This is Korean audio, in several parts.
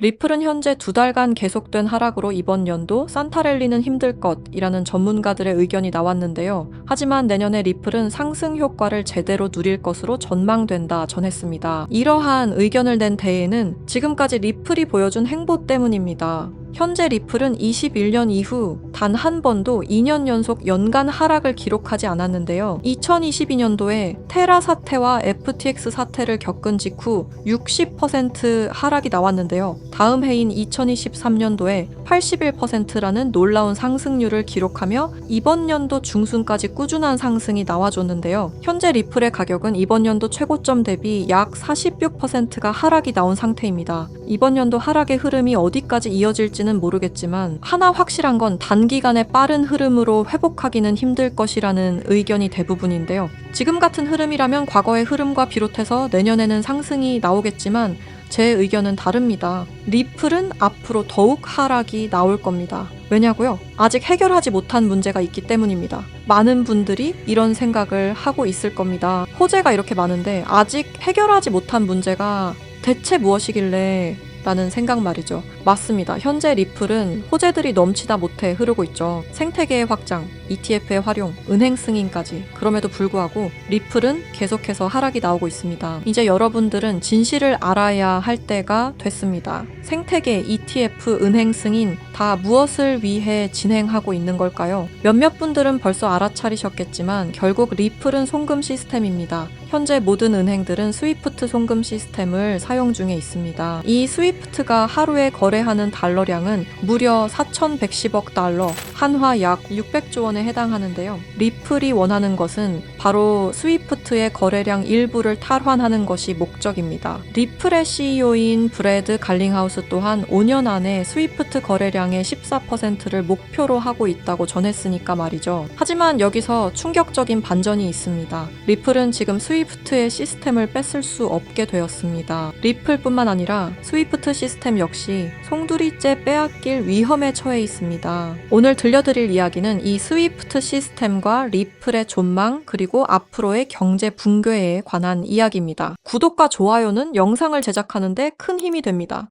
리플은 현재 2달간 계속된 하락으로 이번 연도 산타랠리는 힘들 것이라는 전문가들의 의견이 나왔는데요. 하지만 내년에 리플은 상승 효과를 제대로 누릴 것으로 전망된다 전했습니다. 이러한 의견을 낸 데에는 지금까지 리플이 보여준 행보 때문입니다. 현재 리플은 21년 이후 단 한 번도 2년 연속 연간 하락을 기록하지 않았는데요. 2022년도에 테라 사태와 FTX 사태를 겪은 직후 60% 하락이 나왔는데요. 다음 해인 2023년도에 81%라는 놀라운 상승률을 기록하며 이번 연도 중순까지 꾸준한 상승이 나와줬는데요. 현재 리플의 가격은 이번 연도 최고점 대비 약 46%가 하락이 나온 상태입니다. 이번 연도 하락의 흐름이 어디까지 이어질지는 모르겠지만 하나 확실한 건 단기간에 빠른 흐름으로 회복하기는 힘들 것이라는 의견이 대부분인데요. 지금 같은 흐름이라면 과거의 흐름과 비롯해서 내년에는 상승이 나오겠지만 제 의견은 다릅니다. 리플은 앞으로 더욱 하락이 나올 겁니다. 왜냐고요? 아직 해결하지 못한 문제가 있기 때문입니다. 많은 분들이 이런 생각을 하고 있을 겁니다. 호재가 이렇게 많은데 아직 해결하지 못한 문제가 대체 무엇이길래 라는 생각 말이죠. 맞습니다. 현재 리플은 호재들이 넘치다 못해 흐르고 있죠. 생태계의 확장, ETF의 활용, 은행 승인까지. 그럼에도 불구하고 리플은 계속해서 하락이 나오고 있습니다. 이제 여러분들은 진실을 알아야 할 때가 됐습니다. 생태계, ETF, 은행 승인 다 무엇을 위해 진행하고 있는 걸까요? 몇몇 분들은 벌써 알아차리셨겠지만 결국 리플은 송금 시스템입니다. 현재 모든 은행들은 스위프트 송금 시스템을 사용 중에 있습니다. 이 스위프트가 하루에 거래하는 달러량은 무려 4,110억 달러, 한화 약 600조 원에 해당하는데요. 리플이 원하는 것은 바로 스위프트의 거래량 일부를 탈환하는 것이 목적입니다. 리플의 CEO인 브래드 갈링하우스 또한 5년 안에 스위프트 거래량의 14%를 목표로 하고 있다고 전했으니까 말이죠. 하지만 여기서 충격적인 반전이 있습니다. 리플은 지금 스위프트의 시스템을 뺏을 수 없게 되었습니다. 리플뿐만 아니라 스위프트 시스템 역시 송두리째 빼앗길 위험에 처해 있습니다. 오늘 들려드릴 이야기는 이 스위프트 시스템과 리플의 존망 그리고 앞으로의 경제 붕괴에 관한 이야기입니다. 구독과 좋아요는 영상을 제작하는데 큰 힘이 됩니다.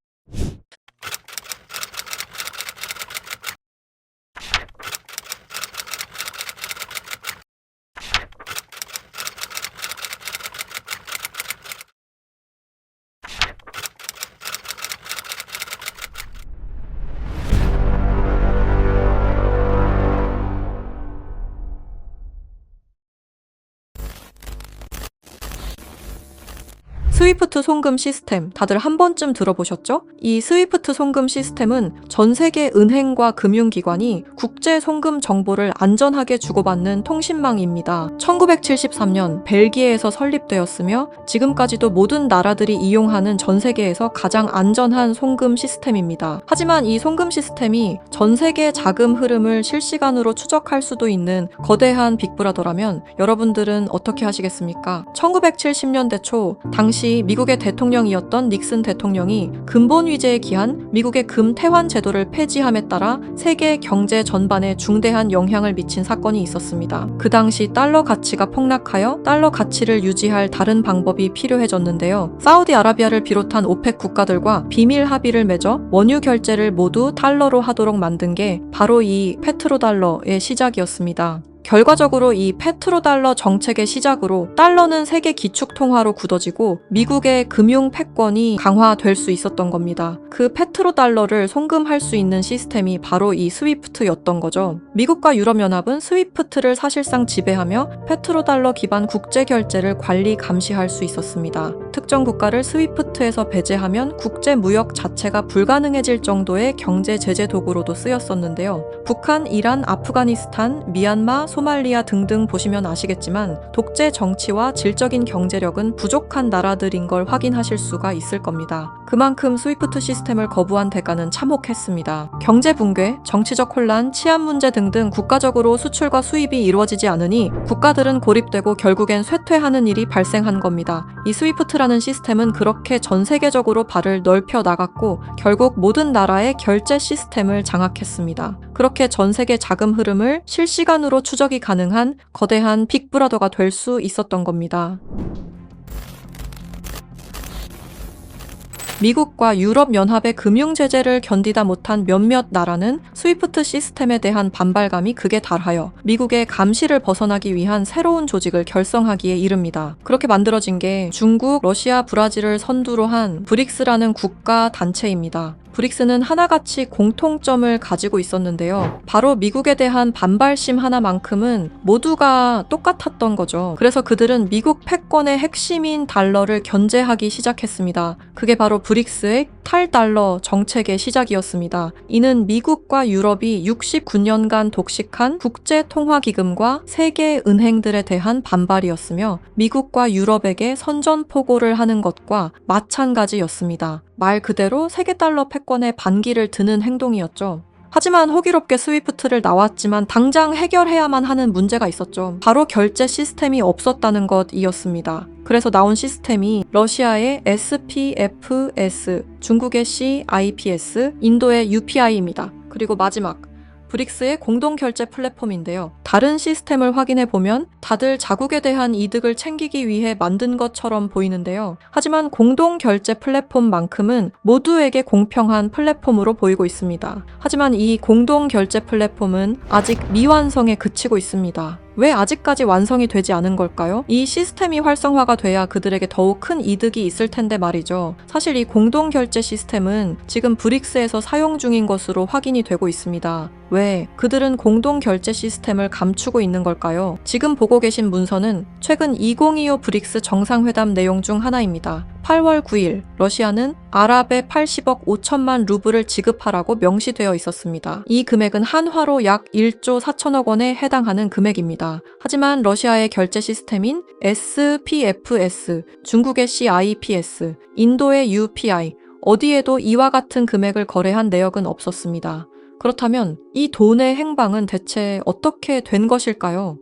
스위프트 송금 시스템 다들 한 번쯤 들어보셨죠? 이 스위프트 송금 시스템은 전 세계 은행과 금융기관이 국제 송금 정보를 안전하게 주고받는 통신망입니다. 1973년 벨기에에서 설립되었으며 지금까지도 모든 나라들이 이용하는 전 세계에서 가장 안전한 송금 시스템입니다. 하지만 이 송금 시스템이 전 세계 자금 흐름을 실시간으로 추적할 수도 있는 거대한 빅브라더라면 여러분들은 어떻게 하시겠습니까? 1970년대 초 당시 미국의 대통령이었던 닉슨 대통령이 근본 위제에 기한 미국의 금 태환 제도를 폐지함에 따라 세계 경제 전반에 중대한 영향을 미친 사건이 있었습니다. 그 당시 달러 가치가 폭락하여 달러 가치를 유지할 다른 방법이 필요해졌는데요. 사우디아라비아를 비롯한 오펙 국가들과 비밀 합의를 맺어 원유 결제를 모두 달러로 하도록 만든 게 바로 이 페트로달러의 시작이었습니다. 결과적으로 이 페트로달러 정책의 시작으로 달러는 세계 기축통화로 굳어지고 미국의 금융 패권이 강화될 수 있었던 겁니다. 그 페트로달러를 송금할 수 있는 시스템이 바로 이 스위프트였던 거죠. 미국과 유럽연합은 스위프트를 사실상 지배하며 페트로달러 기반 국제결제를 관리 감시할 수 있었습니다. 특정 국가를 스위프트에서 배제하면 국제무역 자체가 불가능해질 정도의 경제 제재 도구로도 쓰였었는데요. 북한, 이란, 아프가니스탄, 미얀마, 소말리아 등등 보시면 아시겠지만 독재 정치와 질적인 경제력은 부족한 나라들인 걸 확인하실 수가 있을 겁니다. 그만큼 스위프트 시스템을 거부한 대가는 참혹했습니다. 경제 붕괴, 정치적 혼란, 치안 문제 등등 국가적으로 수출과 수입이 이루어지지 않으니 국가들은 고립되고 결국엔 쇠퇴하는 일이 발생한 겁니다. 이 스위프트라는 시스템은 그렇게 전 세계적으로 발을 넓혀 나갔고 결국 모든 나라의 결제 시스템을 장악했습니다. 그렇게 전 세계 자금 흐름을 실시간으로 추적이 가능한 거대한 빅브라더가 될 수 있었던 겁니다. 미국과 유럽연합의 금융 제재를 견디다 못한 몇몇 나라는 스위프트 시스템에 대한 반발감이 극에 달하여 미국의 감시를 벗어나기 위한 새로운 조직을 결성하기에 이릅니다. 그렇게 만들어진 게 중국, 러시아, 브라질을 선두로 한 브릭스라는 국가 단체입니다. 브릭스는 하나같이 공통점을 가지고 있었는데요. 바로 미국에 대한 반발심 하나만큼은 모두가 똑같았던 거죠. 그래서 그들은 미국 패권의 핵심인 달러를 견제하기 시작했습니다. 그게 바로 브릭스의 탈달러 정책의 시작이었습니다. 이는 미국과 유럽이 69년간 독식한 국제통화기금과 세계은행들에 대한 반발이었으며 미국과 유럽에게 선전포고를 하는 것과 마찬가지였습니다. 말 그대로 세계달러 패권에 반기를 드는 행동이었죠. 하지만 호기롭게 스위프트를 나왔지만 당장 해결해야만 하는 문제가 있었죠. 바로 결제 시스템이 없었다는 것이었습니다. 그래서 나온 시스템이 러시아의 SPFS, 중국의 CIPS, 인도의 UPI입니다. 그리고 마지막 브릭스의 공동결제 플랫폼인데요. 다른 시스템을 확인해보면 다들 자국에 대한 이득을 챙기기 위해 만든 것처럼 보이는데요. 하지만 공동결제 플랫폼만큼은 모두에게 공평한 플랫폼으로 보이고 있습니다. 하지만 이 공동결제 플랫폼은 아직 미완성에 그치고 있습니다. 왜 아직까지 완성이 되지 않은 걸까요? 이 시스템이 활성화가 돼야 그들에게 더욱 큰 이득이 있을 텐데 말이죠. 사실 이 공동결제 시스템은 지금 브릭스에서 사용 중인 것으로 확인이 되고 있습니다. 왜? 그들은 공동결제 시스템을 감추고 있는 걸까요? 지금 보고 계신 문서는 최근 2025 브릭스 정상회담 내용 중 하나입니다. 8월 9일 러시아는 아랍에 80억 5천만 루블을 지급하라고 명시되어 있었습니다. 이 금액은 한화로 약 1조 4천억 원에 해당하는 금액입니다. 하지만 러시아의 결제 시스템인 SPFS, 중국의 CIPS, 인도의 UPI, 어디에도 이와 같은 금액을 거래한 내역은 없었습니다. 그렇다면 이 돈의 행방은 대체 어떻게 된 것일까요?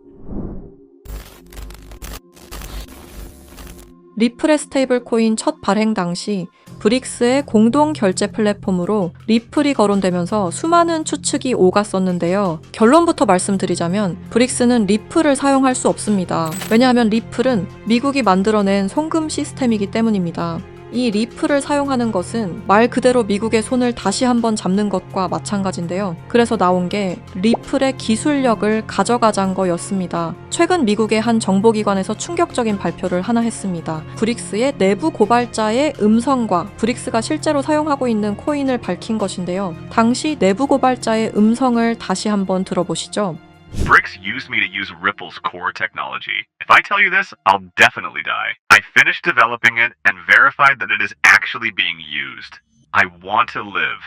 리플의 스테이블 코인 첫 발행 당시 브릭스의 공동 결제 플랫폼으로 리플이 거론되면서 수많은 추측이 오갔었는데요. 결론부터 말씀드리자면 브릭스는 리플을 사용할 수 없습니다. 왜냐하면 리플은 미국이 만들어낸 송금 시스템이기 때문입니다. 이 리플을 사용하는 것은 말 그대로 미국의 손을 다시 한번 잡는 것과 마찬가지인데요. 그래서 나온 게 리플의 기술력을 가져가자는 거였습니다. 최근 미국의 한 정보기관에서 충격적인 발표를 하나 했습니다. 브릭스의 내부 고발자의 음성과 브릭스가 실제로 사용하고 있는 코인을 밝힌 것인데요. 당시 내부 고발자의 음성을 다시 한번 들어보시죠. Bricks used me to use Ripple's core technology. If I tell you this, I'll definitely die. I finished developing it and verified that it is actually being used. I want to live.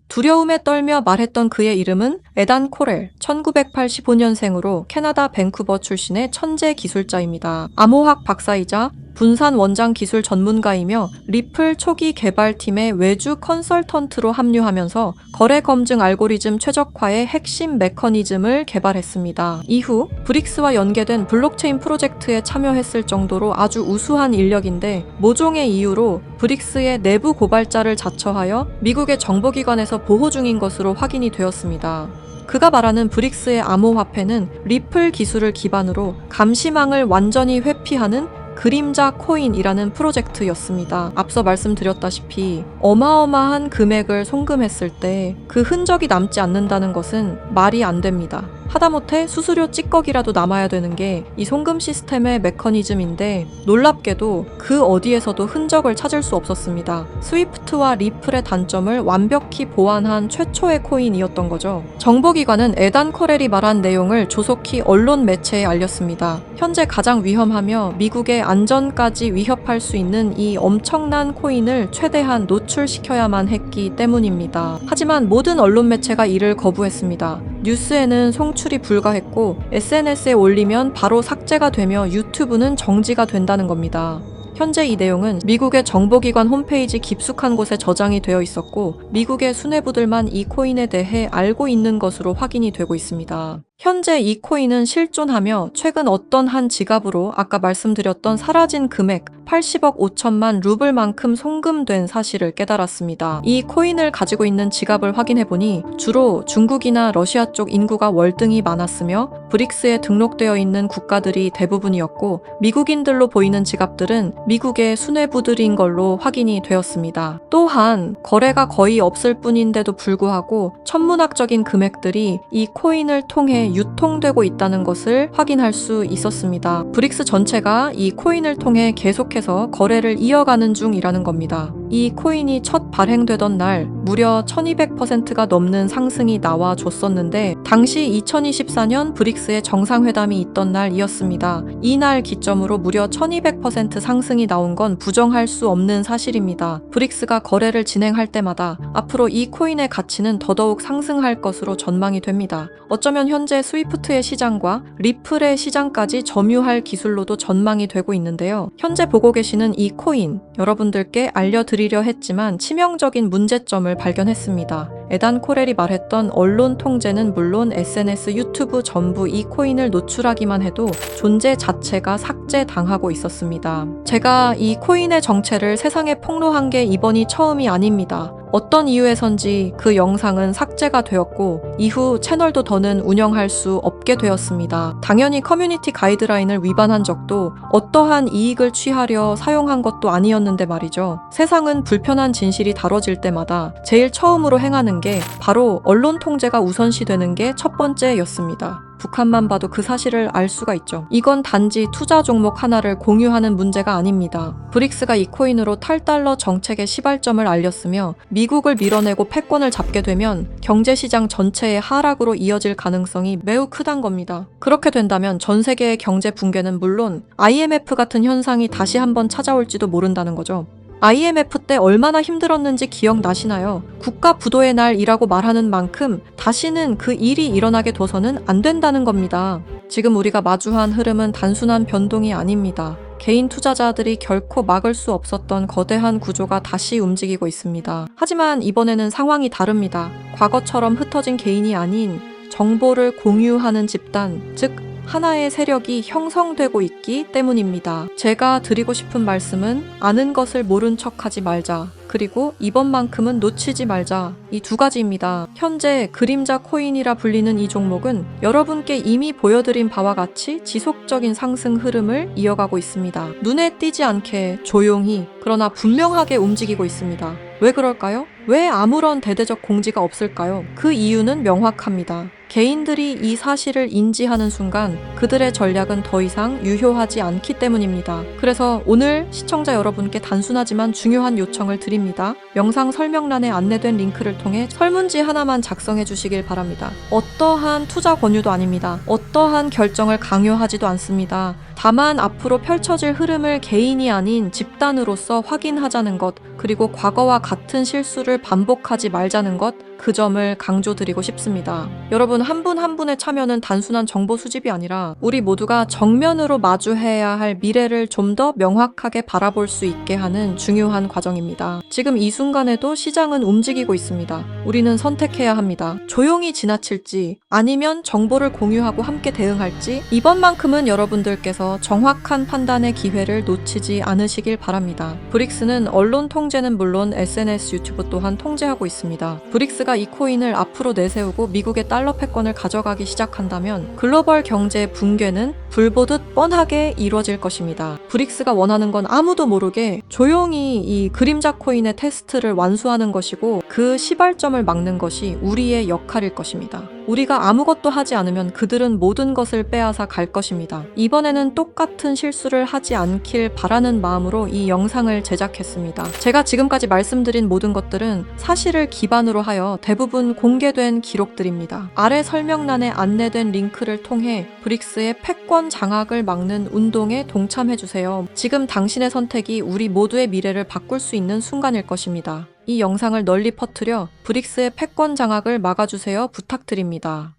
두려움에 떨며 말했던 그의 이름은 에단 코렐, 1985년생으로 캐나다 밴쿠버 출신의 천재 기술자입니다. 암호학 박사이자 분산 원장 기술 전문가이며 리플 초기 개발팀의 외주 컨설턴트로 합류하면서 거래 검증 알고리즘 최적화의 핵심 메커니즘을 개발했습니다. 이후 브릭스와 연계된 블록체인 프로젝트에 참여했을 정도로 아주 우수한 인력인데 모종의 이유로 브릭스의 내부 고발자를 자처하여 미국의 정보기관에서 보호 중인 것으로 확인이 되었습니다. 그가 말하는 브릭스의 암호화폐는 리플 기술을 기반으로 감시망을 완전히 회피하는 그림자 코인이라는 프로젝트였습니다. 앞서 말씀드렸다시피 어마어마한 금액을 송금했을 때 그 흔적이 남지 않는다는 것은 말이 안 됩니다. 하다못해 수수료 찌꺼기라도 남아야 되는 게 이 송금 시스템의 메커니즘인데 놀랍게도 그 어디에서도 흔적을 찾을 수 없었습니다. 스위프트와 리플의 단점을 완벽히 보완한 최초의 코인이었던 거죠. 정보기관은 에단 커렐이 말한 내용을 조속히 언론 매체에 알렸습니다. 현재 가장 위험하며 미국의 안전까지 위협할 수 있는 이 엄청난 코인을 최대한 노출시켜야만 했기 때문입니다. 하지만 모든 언론 매체가 이를 거부했습니다. 뉴스에는 송출이 불가했고 SNS에 올리면 바로 삭제가 되며 유튜브는 정지가 된다는 겁니다. 현재 이 내용은 미국의 정보기관 홈페이지 깊숙한 곳에 저장이 되어 있었고 미국의 수뇌부들만 이 코인에 대해 알고 있는 것으로 확인이 되고 있습니다. 현재 이 코인은 실존하며 최근 어떤 한 지갑으로 아까 말씀드렸던 사라진 금액 80억 5천만 루블만큼 송금된 사실을 깨달았습니다. 이 코인을 가지고 있는 지갑을 확인해보니 주로 중국이나 러시아 쪽 인구가 월등히 많았으며 브릭스에 등록되어 있는 국가들이 대부분이었고 미국인들로 보이는 지갑들은 미국의 수뇌부들인 걸로 확인이 되었습니다. 또한 거래가 거의 없을 뿐인데도 불구하고 천문학적인 금액들이 이 코인을 통해 유통되고 있다는 것을 확인할 수 있었습니다. 브릭스 전체가 이 코인을 통해 계속해서 거래를 이어가는 중이라는 겁니다. 이 코인이 첫 발행되던 날 무려 1200%가 넘는 상승이 나와줬었는데 당시 2024년 브릭스의 정상회담이 있던 날이었습니다. 이날 기점으로 무려 1200% 상승이 나온 건 부정할 수 없는 사실입니다. 브릭스가 거래를 진행할 때마다 앞으로 이 코인의 가치는 더더욱 상승할 것으로 전망이 됩니다. 어쩌면 현재 스위프트의 시장과 리플의 시장까지 점유할 기술로도 전망이 되고 있는데요. 현재 보고 계시는 이 코인, 여러분들께 알려드리려 했지만 치명적인 문제점을 발견했습니다. 에단 코렐이 말했던 언론 통제는 물론 SNS, 유튜브 전부 이 코인을 노출하기만 해도 존재 자체가 삭제당하고 있었습니다. 제가 이 코인의 정체를 세상에 폭로한 게 이번이 처음이 아닙니다. 어떤 이유에선지 그 영상은 삭제가 되었고 이후 채널도 더는 운영할 수 없게 되었습니다. 당연히 커뮤니티 가이드라인을 위반한 적도 어떠한 이익을 취하려 사용한 것도 아니었는데 말이죠. 세상은 불편한 진실이 다뤄질 때마다 제일 처음으로 행하는 게 바로 언론 통제가 우선시되는 게 첫 번째였습니다. 북한만 봐도 그 사실을 알 수가 있죠. 이건 단지 투자 종목 하나를 공유하는 문제가 아닙니다. 브릭스가 이 코인으로 탈달러 정책의 시발점을 알렸으며 미국을 밀어내고 패권을 잡게 되면 경제시장 전체의 하락으로 이어질 가능성이 매우 크단 겁니다. 그렇게 된다면 전 세계의 경제 붕괴는 물론 IMF 같은 현상이 다시 한번 찾아올지도 모른다는 거죠. IMF 때 얼마나 힘들었는지 기억나시나요? 국가 부도의 날이라고 말하는 만큼 다시는 그 일이 일어나게 둬서는 안 된다는 겁니다. 지금 우리가 마주한 흐름은 단순한 변동이 아닙니다. 개인 투자자들이 결코 막을 수 없었던 거대한 구조가 다시 움직이고 있습니다. 하지만 이번에는 상황이 다릅니다. 과거처럼 흩어진 개인이 아닌 정보를 공유하는 집단, 즉 하나의 세력이 형성되고 있기 때문입니다. 제가 드리고 싶은 말씀은 아는 것을 모른 척하지 말자. 그리고 이번만큼은 놓치지 말자. 이 두 가지입니다. 현재 그림자 코인이라 불리는 이 종목은 여러분께 이미 보여드린 바와 같이 지속적인 상승 흐름을 이어가고 있습니다. 눈에 띄지 않게 조용히 그러나 분명하게 움직이고 있습니다. 왜 그럴까요? 왜 아무런 대대적 공지가 없을까요? 그 이유는 명확합니다. 개인들이 이 사실을 인지하는 순간 그들의 전략은 더 이상 유효하지 않기 때문입니다. 그래서 오늘 시청자 여러분께 단순하지만 중요한 요청을 드립니다. 영상 설명란에 안내된 링크를 통해 설문지 하나만 작성해 주시길 바랍니다. 어떠한 투자 권유도 아닙니다. 어떠한 결정을 강요하지도 않습니다. 다만 앞으로 펼쳐질 흐름을 개인이 아닌 집단으로서 확인하자는 것, 그리고 과거와 같은 실수를 반복하지 말자는 것, 그 점을 강조드리고 싶습니다. 여러분 한 분 한 분의 참여는 단순한 정보 수집이 아니라 우리 모두가 정면으로 마주해야 할 미래를 좀 더 명확하게 바라볼 수 있게 하는 중요한 과정입니다. 지금 이 순간에도 시장은 움직이고 있습니다. 우리는 선택해야 합니다. 조용히 지나칠지 아니면 정보를 공유하고 함께 대응할지 이번만큼은 여러분들께서 정확한 판단의 기회를 놓치지 않으시길 바랍니다. 브릭스는 언론 통제는 물론 SNS, 유튜브 또한 통제하고 있습니다. 브릭스가 이 코인을 앞으로 내세우고 미국의 달러 패권을 가져가기 시작한다면 글로벌 경제 붕괴는 불보듯 뻔하게 이루어질 것입니다. 브릭스가 원하는 건 아무도 모르게 조용히 이 그림자 코인의 테스트를 완수하는 것이고 그 시발점을 막는 것이 우리의 역할일 것입니다. 우리가 아무것도 하지 않으면 그들은 모든 것을 빼앗아 갈 것입니다. 이번에는 똑같은 실수를 하지 않길 바라는 마음으로 이 영상을 제작했습니다. 제가 지금까지 말씀드린 모든 것들은 사실을 기반으로 하여 대부분 공개된 기록들입니다. 아래 설명란에 안내된 링크를 통해 브릭스의 패권 장악을 막는 운동에 동참해주세요. 지금 당신의 선택이 우리 모두의 미래를 바꿀 수 있는 순간일 것입니다. 이 영상을 널리 퍼뜨려 브릭스의 패권 장악을 막아주세요 부탁드립니다.